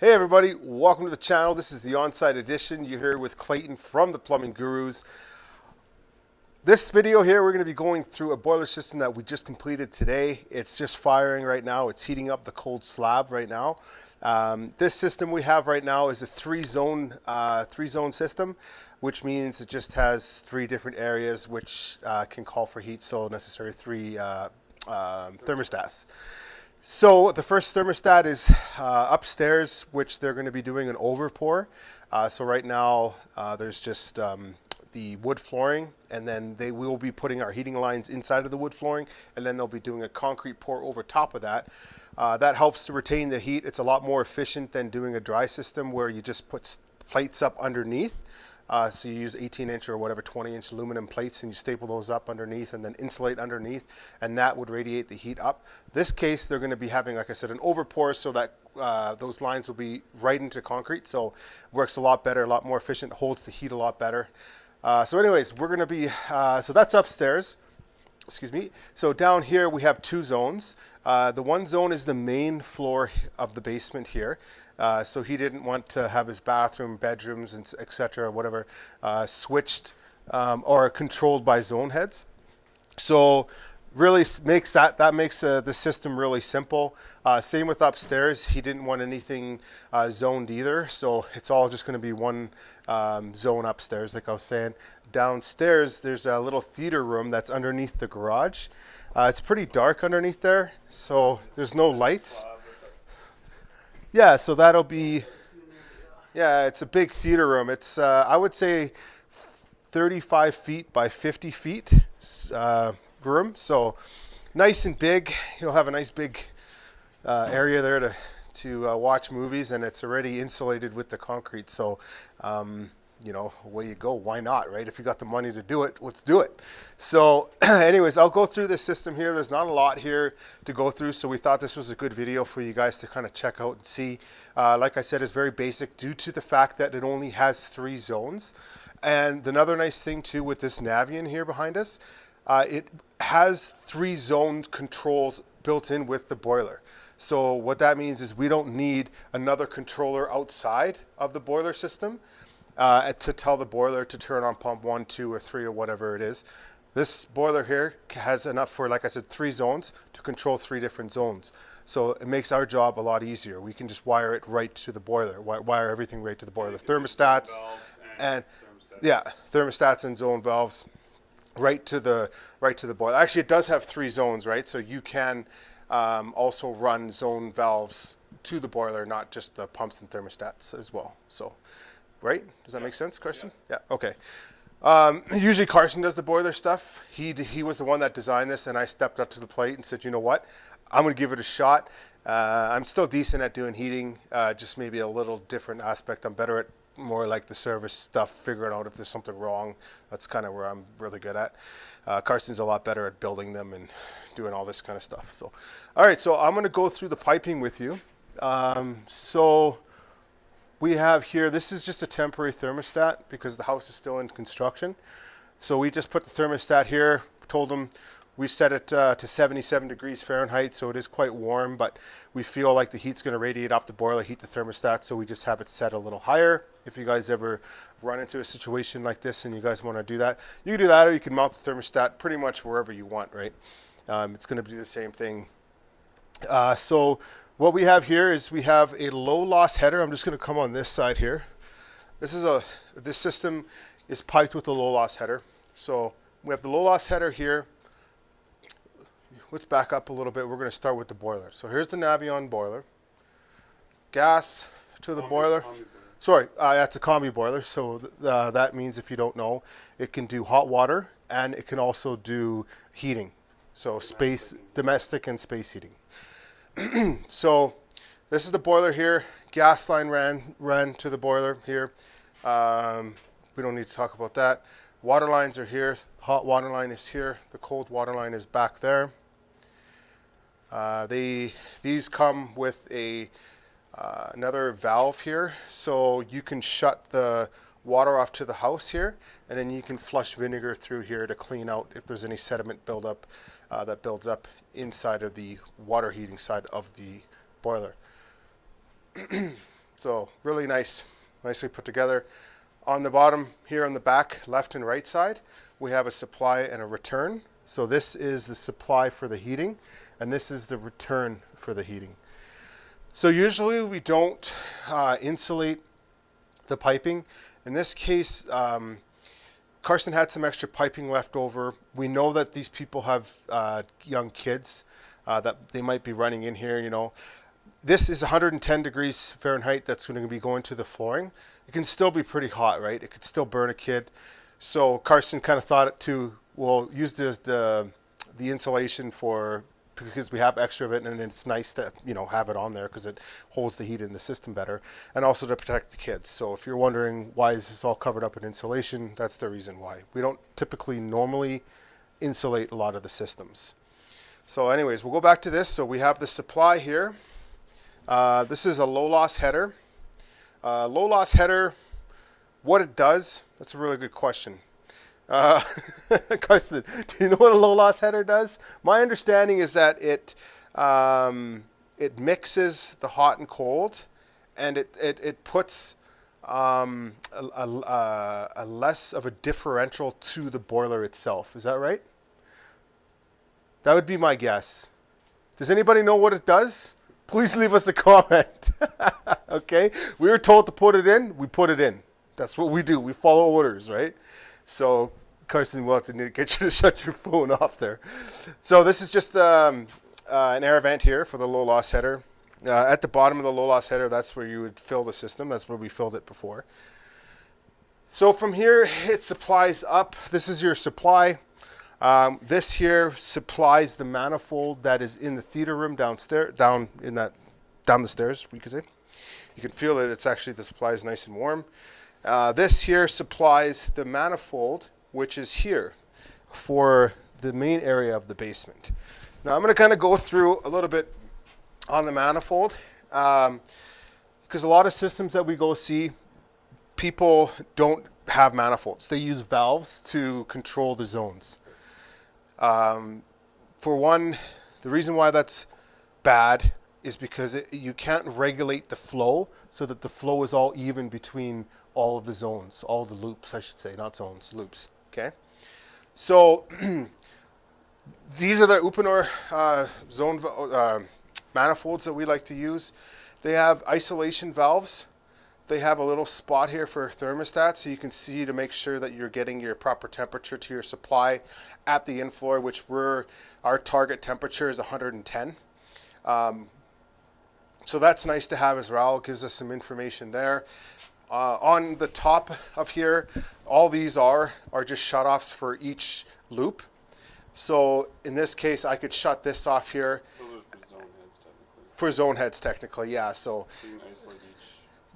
Hey everybody, welcome to the channel. This is the on-site edition. You're here with Clayton from the Plumbing Gurus. This video here, we're going to be going through a boiler system that we just completed today. It's just firing right now. It's heating up the cold slab right now. This system we have right now is a three-zone system, which means it just has three different areas which can call for heat, so necessary three thermostats. So the first thermostat is upstairs, which they're going to be doing an overpour. So right now there's just the wood flooring, and then they will be putting our heating lines inside of the wood flooring, and then they'll be doing a concrete pour over top of that. That helps to retain the heat. It's a lot more efficient than doing a dry system where you just put plates up underneath. So you use 18-inch or whatever 20-inch aluminum plates, and you staple those up underneath and then insulate underneath, and that would radiate the heat up. This case, they're going to be having, like I said, an overpour, so that those lines will be right into concrete. So works a lot better, a lot more efficient, holds the heat a lot better. So anyways, we're going to be, so that's upstairs. Excuse me. So down here we have two zones. The one zone is the main floor of the basement here. So he didn't want to have his bathroom, bedrooms, and etc. whatever switched or controlled by zone heads. So really makes the system really simple. Same with upstairs. He didn't want anything zoned either. So it's all just going to be one zone upstairs, like I was saying. Downstairs, there's a little theater room that's underneath the garage. It's pretty dark underneath there, so there's no lights. Yeah, so that'll be, yeah, it's a big theater room. It's, I would say, 35 feet by 50 feet room, so nice and big. You'll have a nice big area there to watch movies, and it's already insulated with the concrete, so you know, away you go. Why not, right? If you got the money to do it, let's do it. So anyways, I'll go through this system here. There's not a lot here to go through, so we thought this was a good video for you guys to kind of check out and see. Like I said, it's very basic due to the fact that it only has three zones. And another nice thing too with this Navien here behind us, it has three zone controls built in with the boiler. So what that means is we don't need another controller outside of the boiler system to tell the boiler to turn on pump 1, 2, or 3, or whatever it is. This boiler here has enough for, like I said, three zones to control three different zones. So it makes our job a lot easier. We can just wire it right to the boiler, wire everything right to the boiler. The thermostats and yeah, thermostats and zone valves right to the boiler. Actually, it does have three zones, right? So you can also run zone valves to the boiler, not just the pumps and thermostats as well. So. Right? Does that make sense, Carson? Yeah. Okay. Usually Carson does the boiler stuff. He was the one that designed this, and I stepped up to the plate and said, you know what? I'm going to give it a shot. I'm still decent at doing heating, just maybe a little different aspect. I'm better at more like the service stuff, figuring out if there's something wrong. That's kind of where I'm really good at. Carson's a lot better at building them and doing all this kind of stuff. So, all right. So I'm going to go through the piping with you. We have here, this is just a temporary thermostat because the house is still in construction. So we just put the thermostat here, told them we set it to 77 degrees Fahrenheit, so it is quite warm, but we feel like the heat's going to radiate off the boiler, heat the thermostat, so we just have it set a little higher. If you guys ever run into a situation like this and you guys want to do that, you can do that, or you can mount the thermostat pretty much wherever you want, right? It's going to be the same thing. So what we have here is we have a low loss header. I'm just going to come on this side here. This system is piped with a low loss header. So we have the low loss header here. Let's back up a little bit. We're going to start with the boiler. So here's the Navien boiler. Gas to the boiler. Sorry, that's a combi boiler. So that means, if you don't know, it can do hot water and it can also do heating. So domestic and space heating. So this is the boiler here. Gas line ran to the boiler here. We don't need to talk about that. Water lines are here. Hot water line is here. The cold water line is back there. These come with another valve here, so you can shut the water off to the house here, and then you can flush vinegar through here to clean out if there's any sediment buildup that builds up inside of the water heating side of the boiler. So really nice, nicely put together. On the bottom here on the back, left and right side, we have a supply and a return. So this is the supply for the heating, and this is the return for the heating. So usually we don't insulate the piping. In this case, Carson had some extra piping left over. We know that these people have young kids that they might be running in here, you know. This is 110 degrees Fahrenheit that's going to be going to the flooring. It can still be pretty hot, right? It could still burn a kid. So Carson kind of thought it too, we'll use the insulation for, because we have extra of it, and it's nice to, you know, have it on there because it holds the heat in the system better, and also to protect the kids. So if you're wondering why is this all covered up in insulation, that's the reason why. We don't typically normally insulate a lot of the systems. So anyways, we'll go back to this. So we have the supply here. This is a low loss header. Low loss header, what it does, that's a really good question. Carson, do you know what a low loss header does? My understanding is that it mixes the hot and cold, and it puts a less of a differential to the boiler itself. Is that right? That would be my guess. Does anybody know what it does? Please leave us a comment. Okay? We were told to put it in. We put it in. That's what we do. We follow orders, right? So, Carson, we'll have to get you to shut your phone off there. So this is just an air vent here for the low loss header. At the bottom of the low loss header, that's where you would fill the system. That's where we filled it before. So from here, it supplies up. This is your supply. This here supplies the manifold that is in the theater room downstairs, down the stairs, we could say. You can feel that it's actually, the supply is nice and warm. This here supplies the manifold, which is here for the main area of the basement. Now I'm going to kind of go through a little bit on the manifold, because a lot of systems that we go see, people don't have manifolds. They use valves to control the zones. For one, the reason why that's bad is because you can't regulate the flow so that the flow is all even between all of the zones, all the loops, I should say, not zones, loops. Okay, so these are the Uponor zone manifolds that we like to use. They have isolation valves. They have a little spot here for thermostat, so you can see to make sure that you're getting your proper temperature to your supply at the inflow, which our target temperature is 110. So that's nice to have as well. It gives us some information there. On the top of here, all these are just shutoffs for each loop. So in this case, I could shut this off here. Those are for zone heads technically. For zone heads technically, yeah. So you can isolate each.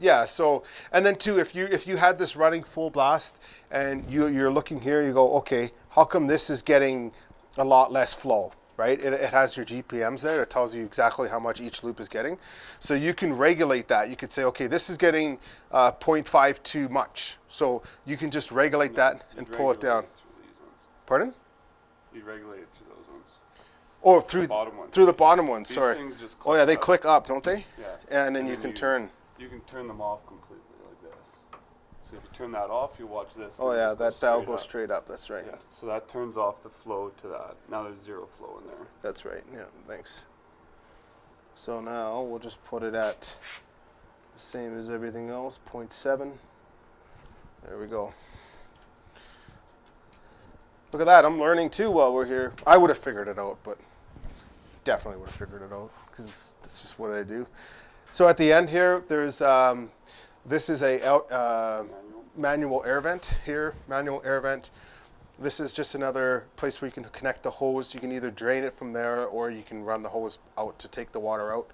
Yeah, so, and then too, if you had this running full blast and you're looking here, you go, okay, how come this is getting a lot less flow, right? It has your GPMs there. It tells you exactly how much each loop is getting. So you can regulate that. You could say, okay, this is getting 0.5 too much. So you can just regulate that and pull it down. Pardon? You regulate it through those ones. Oh, through the bottom ones, These sorry. things just Oh yeah, they up. click up, don't they? Yeah. And then you can turn. You can turn them off completely like this. So if you turn that off, you watch this. Oh yeah, that'll go straight up. That's right. Yeah. So that turns off the flow to that. Now there's zero flow in there. That's right. Yeah, thanks. So now we'll just put it at the same as everything else, 0.7. There we go. Look at that. I'm learning too while we're here. I would have figured it out, but definitely would have figured it out because that's just what I do. So at the end here, there's this is a manual air vent here, manual air vent. This is just another place where you can connect the hose. You can either drain it from there or you can run the hose out to take the water out.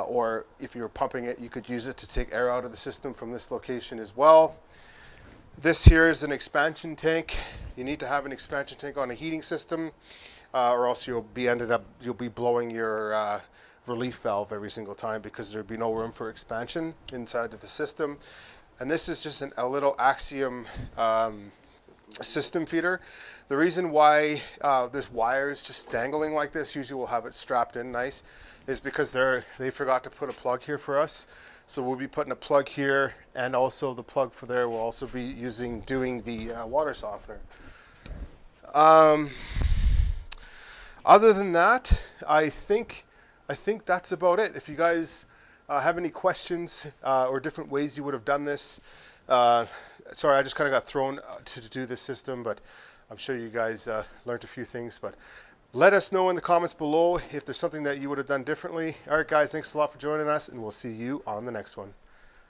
Or if you're pumping it, you could use it to take air out of the system from this location as well. This here is an expansion tank. You need to have an expansion tank on a heating system or else you'll be blowing your relief valve every single time because there'd be no room for expansion inside of the system. And this is just a little Axiom system feeder. The reason why this wire is just dangling like this, usually we'll have it strapped in nice, is because they forgot to put a plug here for us. So we'll be putting a plug here, and also the plug for there will also be doing the water softener. Other than that, I think that's about it. If you guys have any questions or different ways you would have done this, sorry, I just kind of got thrown to do this system, but I'm sure you guys learned a few things. But let us know in the comments below if there's something that you would have done differently. All right, guys, thanks a lot for joining us, and we'll see you on the next one.